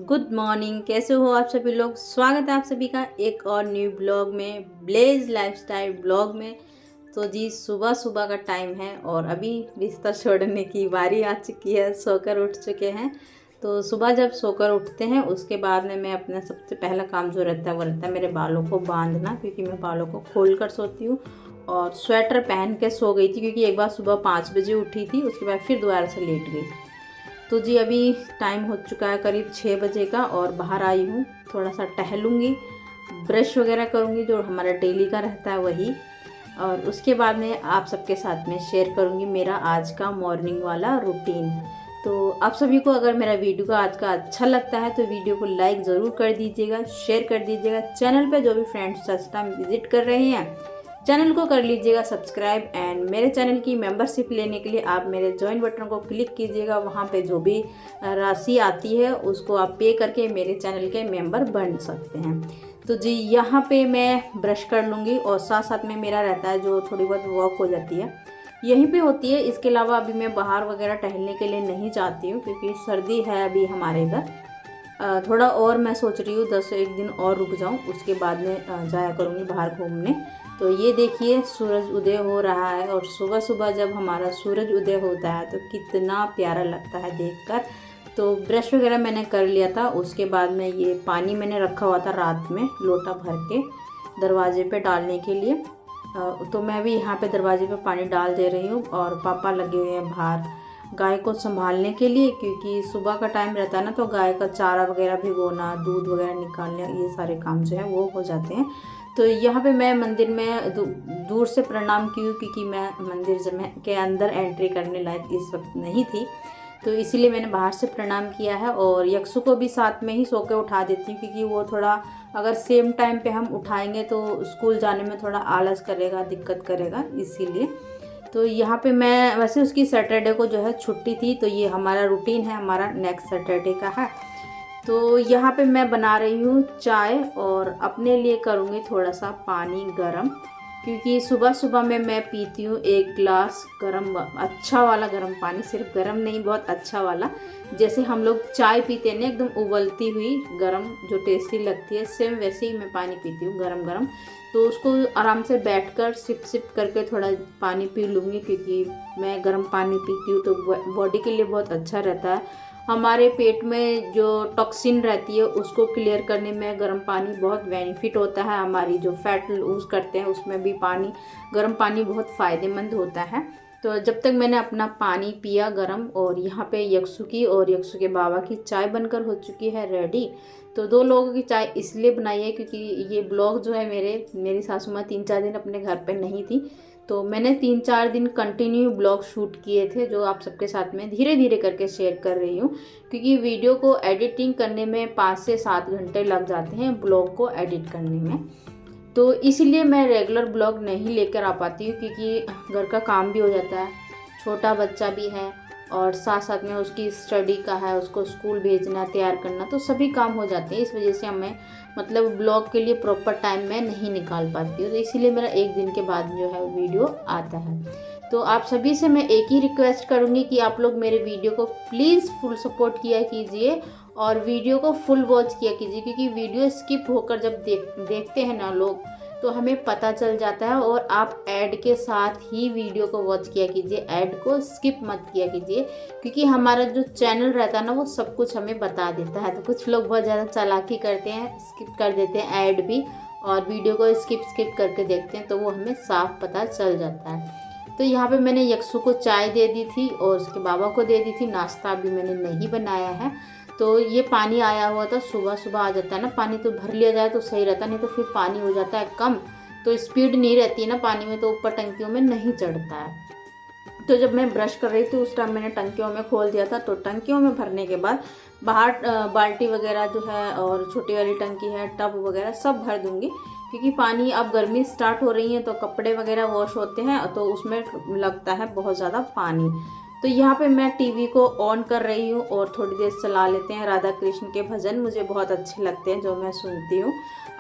Good morning. कैसे हो आप सभी लोग। स्वागत है आप सभी का एक और न्यू ब्लॉग में, ब्लेज लाइफस्टाइल ब्लॉग में। तो जी सुबह सुबह का टाइम है और अभी बिस्तर छोड़ने की बारी आ चुकी है। सोकर उठ चुके हैं। तो सुबह जब सोकर उठते हैं उसके बाद में मैं अपना सबसे पहला काम जो रहता है वो रहता है मेरे बालों को बांधना, क्योंकि मैं बालों को खोल कर सोती हूँ। और स्वेटर पहन के सो गई थी क्योंकि एक बार सुबह 5 बजे उठी थी, उसके बाद फिर दोबारा से लेट गई। तो जी अभी टाइम हो चुका है करीब 6 बजे का और बाहर आई हूँ। थोड़ा सा टहलूँगी, ब्रश वगैरह करूँगी जो हमारा डेली का रहता है वही। और उसके बाद में आप सबके साथ में शेयर करूँगी मेरा आज का मॉर्निंग वाला रूटीन। तो आप सभी को अगर मेरा वीडियो का आज का अच्छा लगता है तो वीडियो को लाइक ज़रूर कर दीजिएगा, शेयर कर दीजिएगा। चैनल पे जो भी फ्रेंड्स फर्स्ट टाइम विजिट कर रहे हैं चैनल को कर लीजिएगा सब्सक्राइब। एंड मेरे चैनल की मेंबरशिप लेने के लिए आप मेरे ज्वाइन बटन को क्लिक कीजिएगा। वहाँ पे जो भी राशि आती है उसको आप पे करके मेरे चैनल के मेंबर बन सकते हैं। तो जी यहाँ पे मैं ब्रश कर लूँगी और साथ साथ में मेरा रहता है जो थोड़ी बहुत वॉक हो जाती है यहीं पे होती है। इसके अलावा अभी मैं बाहर वगैरह टहलने के लिए नहीं जाती हूँ क्योंकि सर्दी है अभी हमारे इधर। थोड़ा और मैं सोच रही हूँ 10-1 दिन और रुक जाऊँ, उसके बाद में जाया करूँगी बाहर घूमने। तो ये देखिए सूरज उदय हो रहा है और सुबह सुबह जब हमारा सूरज उदय होता है तो कितना प्यारा लगता है देखकर। तो ब्रश वगैरह मैंने कर लिया था। उसके बाद में ये पानी मैंने रखा हुआ था रात में लोटा भर के दरवाजे पे डालने के लिए। तो मैं भी यहाँ पे दरवाजे पे पानी डाल दे रही हूँ और पापा लगे हुए हैं बाहर गाय को संभालने के लिए, क्योंकि सुबह का टाइम रहता है ना तो गाय का चारा वगैरह भिगोना, दूध वगैरह निकालना, ये सारे काम जो है वो हो जाते हैं। तो यहाँ पे मैं मंदिर में दूर से प्रणाम की हूँ क्योंकि मैं मंदिर के अंदर एंट्री करने लायक इस वक्त नहीं थी, तो इसीलिए मैंने बाहर से प्रणाम किया है। और यक्षु को भी साथ में ही सो के उठा देती हूँ क्योंकि वो थोड़ा अगर सेम टाइम पे हम उठाएंगे तो स्कूल जाने में थोड़ा आलस करेगा, दिक्कत करेगा, इसीलिए। तो यहाँ पे मैं वैसे उसकी सैटरडे को जो है छुट्टी थी, तो ये हमारा रूटीन है, हमारा नेक्स्ट सैटरडे का है। तो यहाँ पे मैं बना रही हूँ चाय और अपने लिए करूँगी थोड़ा सा पानी गरम, क्योंकि सुबह सुबह में मैं पीती हूँ 1 गिलास गरम, अच्छा वाला गरम पानी, सिर्फ गरम नहीं बहुत अच्छा वाला। जैसे हम लोग चाय पीते हैं ना एकदम उबलती हुई गरम जो टेस्टी लगती है, सेम वैसे ही मैं पानी पीती हूँ गरम गरम। तो उसको आराम से बैठकर सिप सिप करके थोड़ा पानी पी लूँगी, क्योंकि मैं गर्म पानी पीती हूँ तो बॉडी के लिए बहुत अच्छा रहता है। हमारे पेट में जो टॉक्सिन रहती है उसको क्लियर करने में गर्म पानी बहुत बेनिफिट होता है। हमारी जो फैट लूज़ करते हैं उसमें भी गर्म पानी बहुत फ़ायदेमंद होता है। तो जब तक मैंने अपना पानी पिया गरम, और यहाँ पे यक्षु की और यक्षु के बाबा की चाय बनकर हो चुकी है रेडी। तो 2 लोगों की चाय इसलिए बनाई है क्योंकि ये ब्लॉग जो है मेरी सासू माँ 3-4 दिन अपने घर पे नहीं थी, तो मैंने 3-4 दिन कंटिन्यू ब्लॉग शूट किए थे जो आप सबके साथ में धीरे धीरे करके शेयर कर रही हूँ, क्योंकि वीडियो को एडिटिंग करने में 5 से 7 घंटे लग जाते हैं ब्लॉग को एडिट करने में। तो इसीलिए मैं रेगुलर ब्लॉग नहीं लेकर आ पाती हूँ, क्योंकि घर का काम भी हो जाता है, छोटा बच्चा भी है और साथ साथ में उसकी स्टडी का है, उसको स्कूल भेजना, तैयार करना, तो सभी काम हो जाते हैं। इस वजह से हमें मतलब ब्लॉग के लिए प्रॉपर टाइम मैं नहीं निकाल पाती हूँ, तो इसीलिए मेरा 1 दिन के बाद जो है वीडियो आता है। तो आप सभी से मैं एक ही रिक्वेस्ट करूँगी कि आप लोग मेरे वीडियो को प्लीज़ फुल सपोर्ट किया कीजिए और वीडियो को फुल वॉच किया कीजिए, क्योंकि वीडियो स्किप होकर जब देखते हैं ना लोग तो हमें पता चल जाता है। और आप ऐड के साथ ही वीडियो को वॉच किया कीजिए, ऐड को स्किप मत किया कीजिए, क्योंकि हमारा जो चैनल रहता है ना वो सब कुछ हमें बता देता है। तो कुछ लोग बहुत ज़्यादा चालाकी करते हैं, स्किप कर देते हैं ऐड भी और वीडियो को स्किप करके देखते हैं, तो वो हमें साफ पता चल जाता है। तो यहाँ पे मैंने यक्षु को चाय दे दी थी और उसके बाबा को दे दी थी। नाश्ता अभी मैंने नहीं बनाया है। तो ये पानी आया हुआ था, सुबह सुबह आ जाता है ना पानी, तो भर लिया जाए तो सही रहता, नहीं तो फिर पानी हो जाता है कम, तो स्पीड नहीं रहती है ना पानी में, तो ऊपर टंकियों में नहीं चढ़ता है। तो जब मैं ब्रश कर रही थी उस टाइम मैंने टंकियों में खोल दिया था। तो टंकियों में भरने के बाद बाहर बाल्टी वगैरह जो है और छोटी वाली टंकी है, टब वगैरह सब भर दूंगी, क्योंकि पानी अब गर्मी स्टार्ट हो रही है तो कपड़े वगैरह वॉश होते हैं तो उसमें लगता है बहुत ज़्यादा पानी। तो यहाँ पे मैं टीवी को ऑन कर रही हूँ और थोड़ी देर चला लेते हैं। राधा कृष्ण के भजन मुझे बहुत अच्छे लगते हैं जो मैं सुनती हूँ,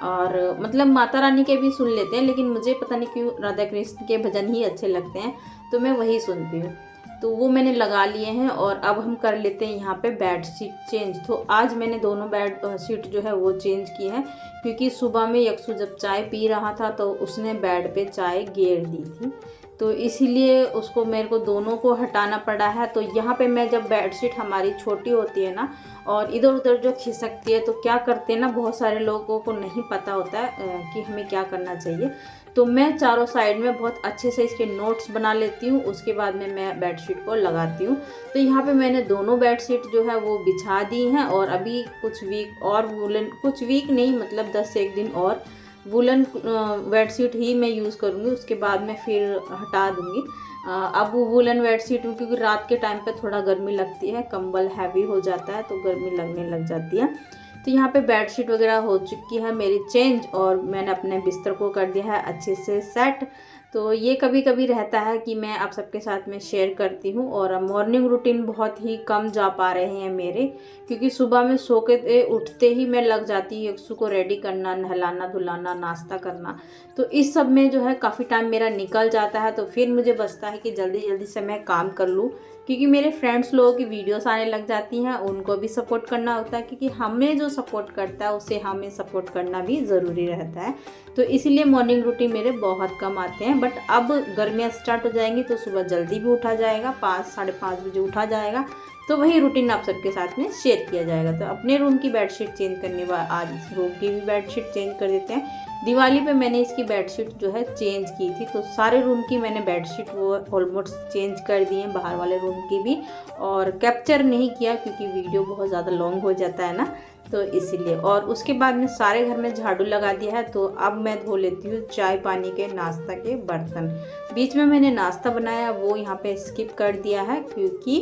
और मतलब माता रानी के भी सुन लेते हैं, लेकिन मुझे पता नहीं क्यों राधा कृष्ण के भजन ही अच्छे लगते हैं तो मैं वही सुनती हूँ। तो वो मैंने लगा लिए हैं। और अब हम कर लेते हैं यहाँ पे बेड शीट चेंज। तो आज मैंने दोनों बेड शीट जो है वो चेंज की है, क्योंकि सुबह में यक्षु जब चाय पी रहा था तो उसने बेड पे चाय गिर दी थी, तो इसीलिए उसको मेरे को दोनों को हटाना पड़ा है। तो यहाँ पे मैं जब बेडशीट हमारी छोटी होती है ना और इधर उधर जो खिसकती है, तो क्या करते हैं ना, बहुत सारे लोगों को नहीं पता होता है कि हमें क्या करना चाहिए। तो मैं चारों साइड में बहुत अच्छे से इसके नोट्स बना लेती हूँ, उसके बाद में मैं बेडशीट को लगाती हूँ। तो यहाँ पे मैंने दोनों बेडशीट जो है वो बिछा दी हैं, और अभी कुछ वीक और वुलन, कुछ वीक नहीं मतलब 10 से 1 दिन और वुलन बेडशीट ही मैं यूज़ करूँगी, उसके बाद में फिर हटा दूँगी। अब वुलन बेडशीट में क्योंकि रात के टाइम पे थोड़ा गर्मी लगती है, कंबल हैवी हो जाता है तो गर्मी लगने लग जाती है। तो यहाँ पे बेडशीट वगैरह हो चुकी है मेरी चेंज, और मैंने अपने बिस्तर को कर दिया है अच्छे से सेट। तो ये कभी कभी रहता है कि मैं आप सबके साथ में शेयर करती हूँ। और मॉर्निंग रूटीन बहुत ही कम जा पा रहे हैं मेरे, क्योंकि सुबह में सो के उठते ही मैं लग जाती हूँ यक्षु को रेडी करना, नहलाना धुलाना, नाश्ता करना। तो इस सब में जो है काफ़ी टाइम मेरा निकल जाता है। तो फिर मुझे बचता है कि जल्दी जल्दी से मैं काम कर लूँ, क्योंकि मेरे फ्रेंड्स लोगों की वीडियोस आने लग जाती हैं, उनको भी सपोर्ट करना होता है, क्योंकि हमें जो सपोर्ट करता है उसे हमें सपोर्ट करना भी ज़रूरी रहता है। तो इसीलिए मॉर्निंग रूटीन मेरे बहुत कम आते हैं। बट अब गर्मियाँ स्टार्ट हो जाएंगी तो सुबह जल्दी भी उठा जाएगा, 5 साढ़े 5 बजे उठा जाएगा, तो वही रूटीन आप सबके साथ में शेयर किया जाएगा। तो अपने रूम की बेडशीट चेंज करने बाद आज इस रूम की भी बेडशीट चेंज कर देते हैं। दिवाली पे मैंने इसकी बेडशीट जो है चेंज की थी, तो सारे रूम की मैंने बेडशीट वो ऑलमोस्ट चेंज कर दी हैं, बाहर वाले रूम की भी। और कैप्चर नहीं किया क्योंकि वीडियो बहुत ज़्यादा लॉन्ग हो जाता है ना, तो इसीलिए। और उसके बाद में सारे घर में झाड़ू लगा दिया है। तो अब मैं धो लेती हूँ चाय पानी के नाश्ता के बर्तन। बीच में मैंने नाश्ता बनाया वो यहाँ पे स्किप कर दिया है, क्योंकि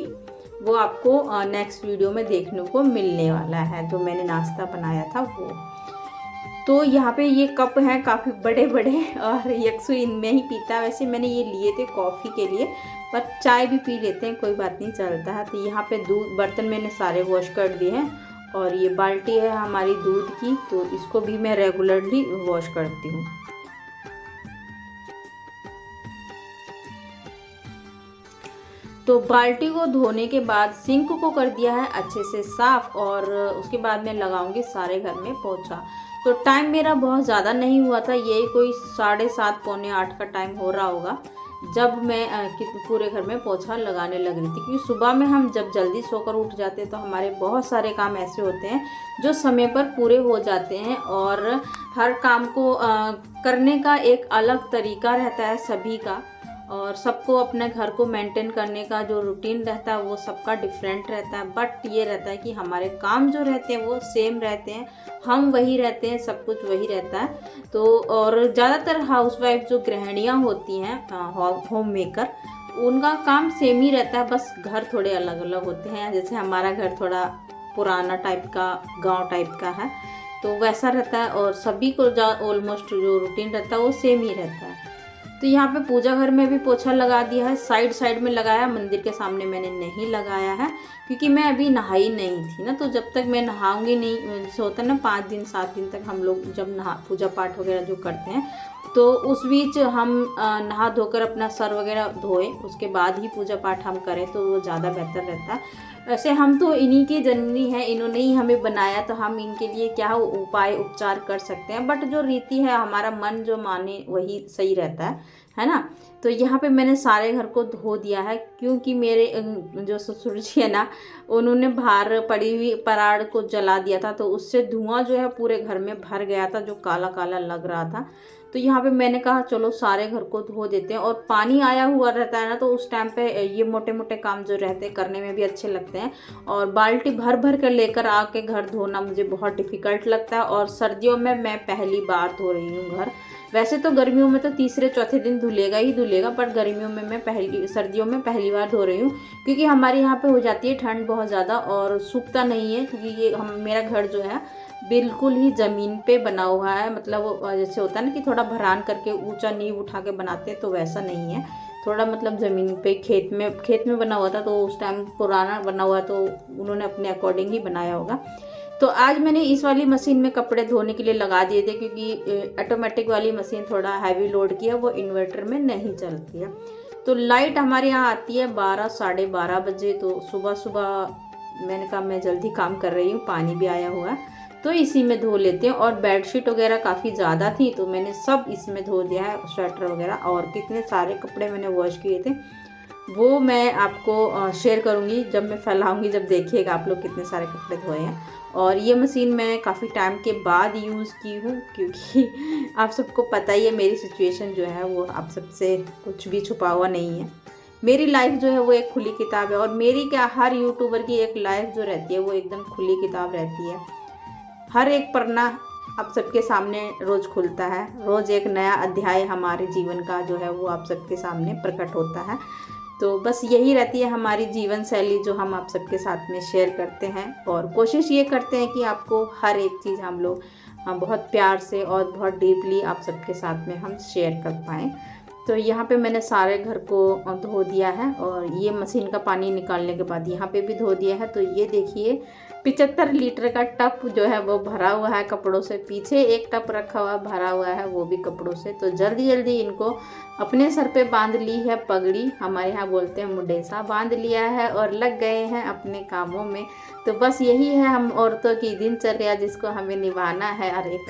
वो आपको नेक्स्ट वीडियो में देखने को मिलने वाला है, जो मैंने नाश्ता बनाया था वो। तो यहाँ पे ये कप हैं काफ़ी बड़े बड़े, और यक्षु इनमें ही पीता है। वैसे मैंने ये लिए थे कॉफ़ी के लिए, पर चाय भी पी लेते हैं, कोई बात नहीं, चलता है। तो यहाँ पे दूध बर्तन मैंने सारे वॉश कर दिए हैं, और ये बाल्टी है हमारी दूध की, तो इसको भी मैं रेगुलरली वॉश करती हूँ। तो बाल्टी को धोने के बाद सिंक को कर दिया है अच्छे से साफ़, और उसके बाद मैं लगाऊंगी सारे घर में पोछा। तो टाइम मेरा बहुत ज़्यादा नहीं हुआ था, यही कोई 7:30 पौने 8 का टाइम हो रहा होगा जब मैं पूरे घर में पोछा लगाने लग रही थी। क्योंकि सुबह में हम जब जल्दी सोकर उठ जाते हैं तो हमारे बहुत सारे काम ऐसे होते हैं जो समय पर पूरे हो जाते हैं, और हर काम को करने का एक अलग तरीका रहता है सभी का, और सबको अपने घर को मेंटेन करने का जो रूटीन रहता है वो सबका डिफरेंट रहता है। बट ये रहता है कि हमारे काम जो रहते हैं वो सेम रहते हैं, हम वही रहते हैं, सब कुछ वही रहता है। तो और ज़्यादातर हाउसवाइफ जो गृहिणियाँ होती हैं, होम मेकर, उनका काम सेम ही रहता है, बस घर थोड़े अलग अलग होते हैं। जैसे हमारा घर थोड़ा पुराना टाइप का, गाँव टाइप का है, तो वैसा रहता है, और सभी को ऑलमोस्ट जो रूटीन रहता है वो सेम ही रहता है। तो यहाँ पे पूजा घर में भी पोछा लगा दिया है, साइड साइड में लगाया, मंदिर के सामने मैंने नहीं लगाया है, क्योंकि मैं अभी नहाई नहीं थी ना। तो जब तक मैं नहाऊंगी नहीं, जैसे होता है ना 5 दिन 7 दिन तक हम लोग जब पूजा पाठ वगैरह जो करते हैं, तो उस बीच हम नहा धोकर अपना सर वगैरह धोएं, उसके बाद ही पूजा पाठ हम करें तो वो ज़्यादा बेहतर रहता है। वैसे हम तो इन्हीं की जननी हैं, इन्होंने ही हमें बनाया, तो हम इनके लिए क्या उपाय उपचार कर सकते हैं। बट जो रीति है, हमारा मन जो माने वही सही रहता है ना। तो यहाँ पे मैंने सारे घर को धो दिया है, क्योंकि मेरे जो ससुर जी है ना, उन्होंने बाहर पड़ी हुई पराड़ को जला दिया था, तो उससे धुआं जो है पूरे घर में भर गया था, जो काला काला लग रहा था। तो यहाँ पे मैंने कहा चलो सारे घर को धो देते हैं, और पानी आया हुआ रहता है ना, तो उस टाइम पे ये मोटे मोटे काम जो रहते हैं करने में भी अच्छे लगते हैं। और बाल्टी भर भर कर लेकर आके घर धोना मुझे बहुत डिफ़िकल्ट लगता है, और सर्दियों में मैं पहली बार धो रही हूँ घर। वैसे तो गर्मियों में तो तीसरे चौथे दिन धुलेगा ही धुलेगा, पर गर्मियों में मैं सर्दियों में पहली बार धो रही हूँ, क्योंकि हमारे यहाँ पे हो जाती है ठंड बहुत ज़्यादा, और सूखता नहीं है, क्योंकि ये मेरा घर जो है बिल्कुल ही ज़मीन पे बना हुआ है। मतलब जैसे होता है ना कि थोड़ा भरान करके ऊंचा नींव उठा के बनाते हैं, तो वैसा नहीं है, थोड़ा मतलब ज़मीन पे खेत में बना हुआ था, तो उस टाइम पुराना बना हुआ, तो उन्होंने अपने अकॉर्डिंग ही बनाया होगा। तो आज मैंने इस वाली मशीन में कपड़े धोने के लिए लगा दिए थे, क्योंकि ऑटोमेटिक वाली मशीन थोड़ा हैवी लोड की है, वो इन्वर्टर में नहीं चलती है। तो लाइट हमारे यहाँ आती है 12 साढ़े 12 बजे। तो सुबह सुबह मैंने कहा मैं जल्दी काम कर रही हूँ, पानी भी आया हुआ है तो इसी में धो लेते हैं। और बेडशीट वगैरह काफ़ी ज़्यादा थी तो मैंने सब इसमें धो दिया है, स्वेटर वगैरह। और कितने सारे कपड़े मैंने वॉश किए थे वो मैं आपको शेयर करूँगी जब मैं फैलाऊँगी, जब देखिएगा आप लोग कितने सारे कपड़े धोए हैं। और ये मशीन मैं काफ़ी टाइम के बाद यूज़ की हूँ, क्योंकि आप सबको पता ही है मेरी सिचुएशन जो है वो आप सबसे कुछ भी छुपा हुआ नहीं है। मेरी लाइफ जो है वो एक खुली किताब है, और मेरी क्या हर यूट्यूबर की एक लाइफ जो रहती है वो एकदम खुली किताब रहती है। हर एक पन्ना आप सबके सामने रोज़ खुलता है, रोज़ एक नया अध्याय हमारे जीवन का जो है वो आप सबके सामने प्रकट होता है। तो बस यही रहती है हमारी जीवन शैली जो हम आप सबके साथ में शेयर करते हैं, और कोशिश ये करते हैं कि आपको हर एक चीज़ हम लोग बहुत प्यार से और बहुत डीपली आप सबके साथ में हम शेयर कर पाएँ। तो यहाँ पे मैंने सारे घर को धो दिया है, और ये मशीन का पानी निकालने के बाद यहाँ पे भी धो दिया है। तो ये देखिए 75 लीटर का टब जो है वो भरा हुआ है कपड़ों से। पीछे एक टब रखा हुआ भरा हुआ है वो भी कपड़ों से। तो जल्दी जल्दी इनको अपने सर पे बांध ली है पगड़ी, हमारे यहाँ बोलते हैं मुंडेसा, बांध लिया है और लग गए हैं अपने कामों में। तो बस यही है हम औरतों की दिनचर्या जिसको हमें निभाना है हर एक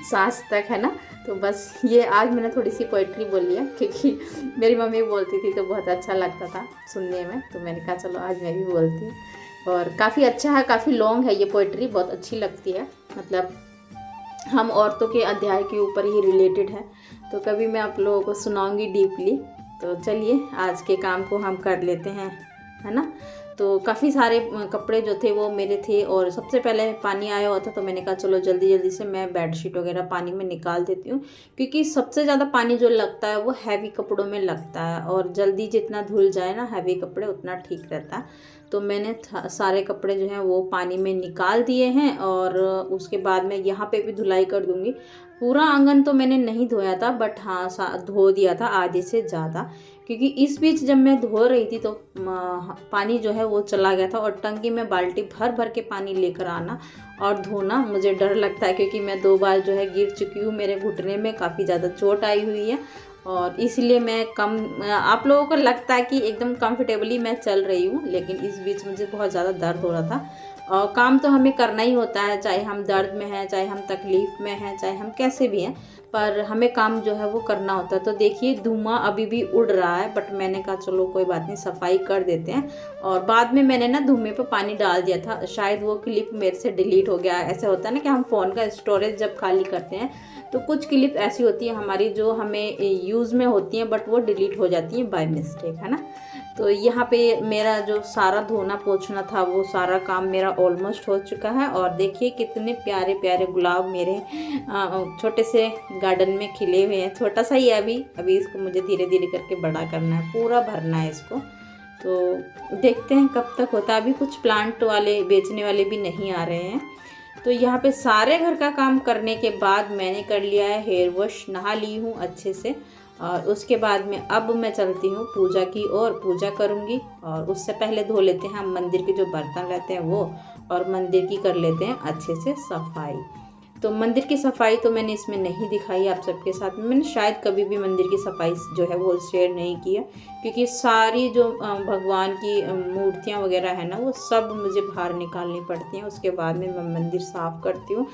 सांस तक, है ना। तो बस ये आज मैंने थोड़ी सी पोइट्री बोली है, क्योंकि मेरी मम्मी बोलती थी तो बहुत अच्छा लगता था सुनने में, तो मैंने कहा चलो आज मैं भी बोलती हूँ। और काफ़ी अच्छा है, काफ़ी लॉन्ग है ये पोइट्री, बहुत अच्छी लगती है। मतलब हम औरतों के अध्याय के ऊपर ही रिलेटेड है, तो कभी मैं आप लोगों को सुनाऊंगी डीपली। तो चलिए आज के काम को हम कर लेते हैं, है ना। तो काफ़ी सारे कपड़े जो थे वो मेरे थे, और सबसे पहले पानी आया हुआ था तो मैंने कहा चलो जल्दी जल्दी से मैं बेडशीट वगैरह पानी में निकाल देती हूँ, क्योंकि सबसे ज़्यादा पानी जो लगता है वो हैवी कपड़ों में लगता है, और जल्दी जितना धुल जाए ना हैवी कपड़े उतना ठीक रहता है। तो मैंने सारे कपड़े जो हैं वो पानी में निकाल दिए हैं, और उसके बाद मैं यहाँ पे भी धुलाई कर दूँगी। पूरा आंगन तो मैंने नहीं धोया था, बट हाँ धो दिया था आधे से ज़्यादा, क्योंकि इस बीच जब मैं धो रही थी तो पानी जो है वो चला गया था, और टंकी में बाल्टी भर भर के पानी लेकर आना और धोना मुझे डर लगता है, क्योंकि मैं 2 बार जो है गिर चुकी हूँ, मेरे घुटने में काफ़ी ज़्यादा चोट आई हुई है, और इसलिए मैं आप लोगों को लगता है कि एकदम कंफर्टेबली मैं चल रही हूँ, लेकिन इस बीच मुझे बहुत ज़्यादा दर्द हो रहा था। और काम तो हमें करना ही होता है, चाहे हम दर्द में हैं, चाहे हम तकलीफ़ में हैं, चाहे हम कैसे भी हैं, पर हमें काम जो है वो करना होता है। तो देखिए धुआं अभी भी उड़ रहा है, बट मैंने कहा चलो कोई बात नहीं, सफाई कर देते हैं। और बाद में मैंने ना धुएं पे पानी डाल दिया था, शायद वो क्लिप मेरे से डिलीट हो गया। ऐसे होता है ना कि हम फ़ोन का स्टोरेज जब खाली करते हैं तो कुछ क्लिप ऐसी होती है हमारी जो हमें यूज़ में होती हैं, बट वो डिलीट हो जाती हैं बाय मिस्टेक, है ना। तो यहाँ पे मेरा जो सारा धोना पोंछना था वो सारा काम मेरा ऑलमोस्ट हो चुका है। और देखिए कितने प्यारे प्यारे गुलाब मेरे छोटे से गार्डन में खिले हुए हैं। छोटा सा ही है अभी इसको मुझे धीरे धीरे करके बड़ा करना है, पूरा भरना है इसको। तो देखते हैं कब तक होता है। अभी कुछ प्लांट वाले बेचने वाले भी नहीं आ रहे हैं। तो यहाँ पे सारे घर का काम करने के बाद मैंने कर लिया है हेयर वॉश, नहा ली हूँ अच्छे से। और उसके बाद में अब मैं चलती हूँ पूजा की ओर, पूजा करूँगी। और उससे पहले धो लेते हैं हम मंदिर के जो बर्तन रहते हैं वो, और मंदिर की कर लेते हैं अच्छे से सफाई। तो मंदिर की सफाई तो मैंने इसमें नहीं दिखाई आप सबके साथ में, मैंने शायद कभी भी मंदिर की सफाई जो है वो शेयर नहीं किया, क्योंकि सारी जो भगवान की मूर्तियाँ वगैरह है ना वो सब मुझे बाहर निकालनी पड़ती हैं, उसके बाद में मैं मंदिर साफ़ करती हूँ।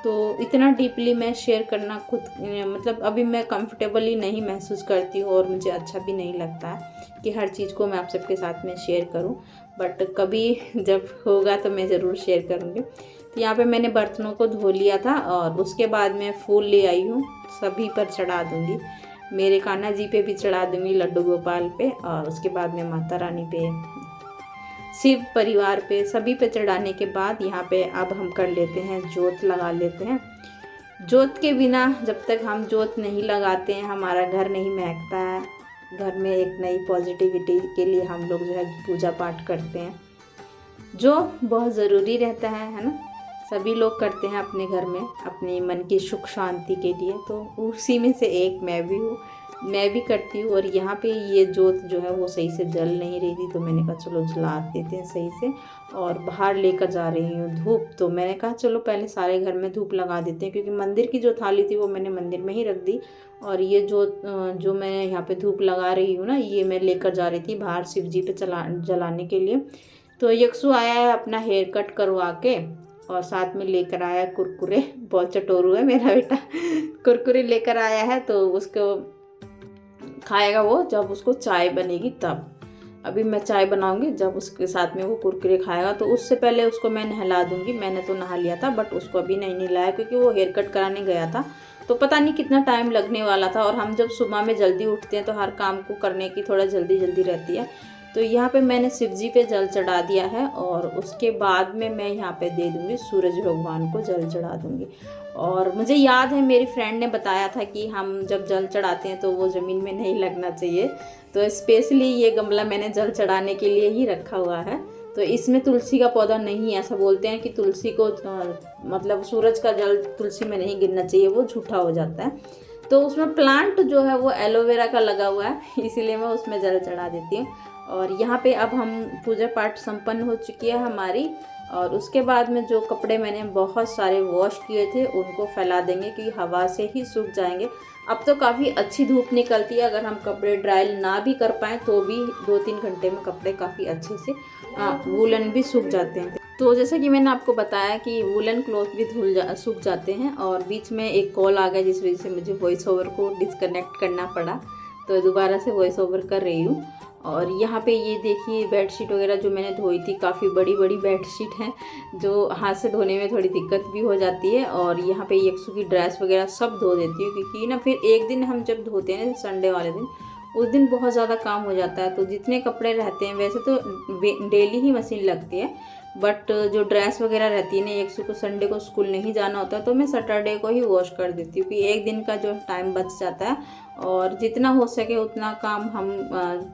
तो इतना डीपली मैं शेयर करना खुद मतलब अभी मैं कंफर्टेबली नहीं महसूस करती हूँ, और मुझे अच्छा भी नहीं लगता है कि हर चीज़ को मैं आप सबके साथ में शेयर करूँ, बट कभी जब होगा तो मैं ज़रूर शेयर करूँगी। तो यहाँ पे मैंने बर्तनों को धो लिया था, और उसके बाद मैं फूल ले आई हूँ, सभी पर चढ़ा दूँगी। मेरे कान्हा जी पे भी चढ़ा दूँगी, लड्डू गोपाल पे, और उसके बाद में माता रानी पे, शिव परिवार पे, सभी पे चढ़ाने के बाद यहाँ पे अब हम कर लेते हैं जोत लगा लेते हैं। जोत के बिना जब तक हम जोत नहीं लगाते हैं हमारा घर नहीं महकता है। घर में एक नई पॉजिटिविटी के लिए हम लोग जो है पूजा पाठ करते हैं, जो बहुत ज़रूरी रहता है ना। सभी लोग करते हैं अपने घर में अपने मन की सुख शांति के लिए, तो उसी में से एक मैं भी हूँ। मैं भी करती हूँ। और यहाँ पे ये जोत जो है वो सही से जल नहीं रही थी, तो मैंने कहा चलो जला देते हैं सही से। और बाहर लेकर जा रही हूँ धूप, तो मैंने कहा चलो पहले सारे घर में धूप लगा देते हैं, क्योंकि मंदिर की जो थाली थी वो मैंने मंदिर में ही रख दी। और ये जो मैं यहाँ पे धूप लगा रही हूँ ना, ये मैं लेकर जा रही थी बाहर शिव जी पे जलाने के लिए। तो यक्षु आया है अपना हेयर कट करवा के, और साथ में लेकर आया कुरकुरे। बहुत चटोरू है मेरा बेटा। कुरकुरे लेकर आया है, तो उसको खाएगा वो जब उसको चाय बनेगी तब। अभी मैं चाय बनाऊंगी, जब उसके साथ में वो कुरकुरे खाएगा तो उससे पहले उसको मैं नहला दूंगी। मैंने तो नहा लिया था, बट उसको अभी नहीं नहलाया, क्योंकि वो हेयर कट कराने गया था, तो पता नहीं कितना टाइम लगने वाला था। और हम जब सुबह में जल्दी उठते हैं तो हर काम को करने की थोड़ा जल्दी जल्दी रहती है। तो यहाँ पे मैंने शिव जी पे जल चढ़ा दिया है, और उसके बाद में मैं यहाँ पे दे दूँगी सूरज भगवान को जल चढ़ा दूँगी। और मुझे याद है मेरी फ्रेंड ने बताया था कि हम जब जल चढ़ाते हैं तो वो ज़मीन में नहीं लगना चाहिए, तो स्पेशली ये गमला मैंने जल चढ़ाने के लिए ही रखा हुआ है। तो इसमें तुलसी का पौधा नहीं है, ऐसा बोलते हैं कि तुलसी को मतलब सूरज का जल तुलसी में नहीं गिरना चाहिए, वो झूठा हो जाता है। तो उसमें प्लांट जो है वो एलोवेरा का लगा हुआ है, इसीलिए मैं उसमें जल चढ़ा देती हूँ। और यहाँ पे अब हम पूजा पाठ संपन्न हो चुकी है हमारी। और उसके बाद में जो कपड़े मैंने बहुत सारे वॉश किए थे उनको फैला देंगे, कि हवा से ही सूख जाएंगे। अब तो काफ़ी अच्छी धूप निकलती है, अगर हम कपड़े ड्राई ना भी कर पाएँ तो भी 2-3 घंटे में कपड़े काफ़ी अच्छे से वूलन भी सूख जाते हैं। तो जैसे कि मैंने आपको बताया कि वूलन क्लॉथ भी सूख जाते हैं। और बीच में एक कॉल आ गया, जिस वजह से मुझे वॉइस ओवर को डिस्कनेक्ट करना पड़ा, तो दोबारा से वॉइस ओवर कर रही हूँ। और यहाँ पे ये देखिए बेडशीट वगैरह जो मैंने धोई थी, काफ़ी बड़ी बड़ी बेडशीट हैं, जो हाथ से धोने में थोड़ी दिक्कत भी हो जाती है। और यहाँ पे यक्षु की ड्रेस वगैरह सब धो देती हूँ, क्योंकि ना फिर एक दिन हम जब धोते हैं संडे वाले दिन, उस दिन बहुत ज़्यादा काम हो जाता है। तो जितने कपड़े रहते हैं, वैसे तो डेली ही मशीन लगती है, बट जो ड्रेस वगैरह रहती है ना, यक्षु को संडे को स्कूल नहीं जाना होता, तो मैं सैटरडे को ही वॉश कर देती हूँ, कि एक दिन का जो टाइम बच जाता है। और जितना हो सके उतना काम हम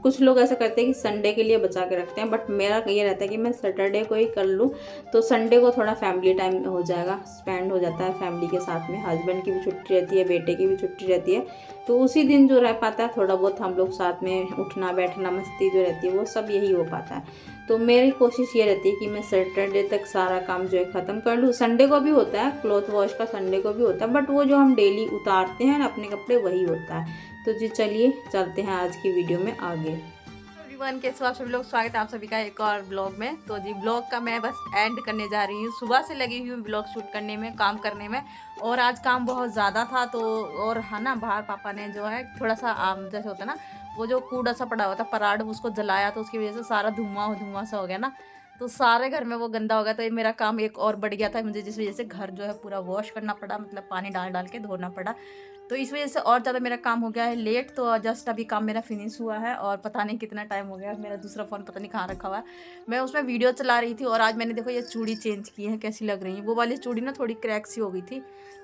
कुछ लोग ऐसा करते हैं कि संडे के लिए बचा के रखते हैं, बट मेरा ये रहता है कि मैं सैटरडे को ही कर लूँ, तो संडे को थोड़ा फैमिली टाइम हो जाएगा, स्पेंड हो जाता है फैमिली के साथ में। हस्बैंड की भी छुट्टी रहती है, बेटे की भी छुट्टी रहती है, तो उसी दिन जो रह पाता है थोड़ा बहुत हम लोग साथ में उठना बैठना मस्ती जो रहती है वो सब यही हो पाता है। तो मेरी कोशिश ये रहती है कि मैं सैटरडे तक सारा काम जो है ख़त्म कर लूँ। संडे को भी होता है क्लॉथ वॉश का, संडे को भी होता है, बट वो जो हम डेली उतारते हैं ना अपने कपड़े, वही होता है। तो जी चलिए चलते हैं आज की वीडियो में आगे। एवरीवन, कैसे आप सभी लोग, स्वागत है आप सभी का एक और ब्लॉग में। तो जी ब्लॉग का मैं बस एंड करने जा रही हूँ। सुबह से लगी हुई ब्लॉग शूट करने में, काम करने में, और आज काम बहुत ज़्यादा था। तो और है ना, बाहर पापा ने जो है थोड़ा सा जैसे होता है ना, वो जो कूड़ा सा पड़ा हुआ था पराड, उसको जलाया, तो उसकी वजह से सारा धुआं सा हो गया ना, तो सारे घर में वो गंदा हो गया। तो ये मेरा काम एक और बढ़ गया था मुझे, जिस वजह से घर जो है पूरा वॉश करना पड़ा, मतलब पानी डाल डाल के धोना पड़ा। तो इस वजह से और ज़्यादा मेरा काम हो गया है लेट। तो जस्ट अभी काम मेरा फिनिश हुआ है, और पता नहीं कितना टाइम हो गया। मेरा दूसरा फ़ोन पता नहीं कहाँ रखा हुआ है, मैं उसमें वीडियो चला रही थी। और आज मैंने देखो ये चूड़ी चेंज की है, कैसी लग रही है। वो वाली चूड़ी ना थोड़ी क्रैक सी हो गई थी,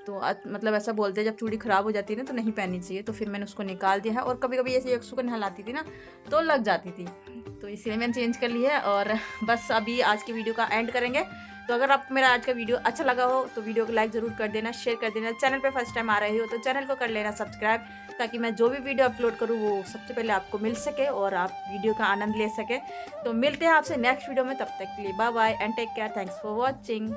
तो मतलब ऐसा बोलते हैं जब चूड़ी ख़राब हो जाती है ना तो नहीं पहननी चाहिए, तो फिर मैंने उसको निकाल दिया है। और कभी कभी ऐसे यक्षु को नहलाती थी ना तो लग जाती थी, तो इसलिए मैंने चेंज कर लिया है। और बस अभी आज की वीडियो का एंड करेंगे। तो अगर आपको मेरा आज का वीडियो अच्छा लगा हो तो वीडियो को लाइक ज़रूर कर देना, शेयर कर देना। चैनल पे फर्स्ट टाइम आ रही हो तो चैनल को कर लेना सब्सक्राइब, ताकि मैं जो भी वीडियो अपलोड करूँ वो सबसे पहले आपको मिल सके और आप वीडियो का आनंद ले सके। तो मिलते हैं आपसे नेक्स्ट वीडियो में, तब तक के लिए bye bye and take care. Thanks for watching.